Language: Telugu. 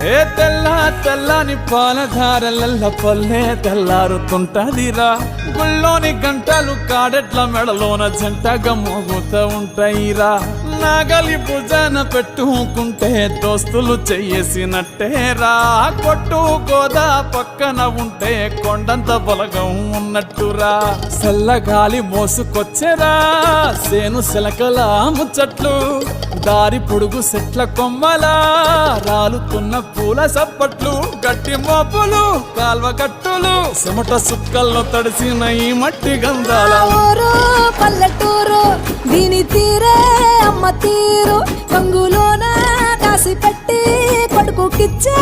ఏ తెల్ల తెల్లని పాలధారలల్ల పల్లె తెల్లారుతుంటదిరా గుళ్ళోని గంటలు కాడెట్ల మెడలోన జంటగా మోగుతూ ఉంటాయిరా నాగలి భుజాన పెట్టుకుంటే దోస్తులు చెయ్యేసినట్టేరా కొట్టు గోదా పక్కన ఉంటే కొండంత బలగం ఉన్నట్టురా చల్లగాలి మోసుకొచ్చెరా సేను శిలకల ముచ్చట్లు దారి పొడుగు సెట్ల కొమ్మలా రాలుతున్న పూల సప్పట్లు గట్టి మోపులు కాల్వ కట్టులు చెమట సుక్కల్లో తడిసిన ఈ మట్టి గంధాల పల్లెటూరు దీని తీరే అమ్మ తీరు కంగులోన కాసి పెట్టి కొడుకుకిచ్చే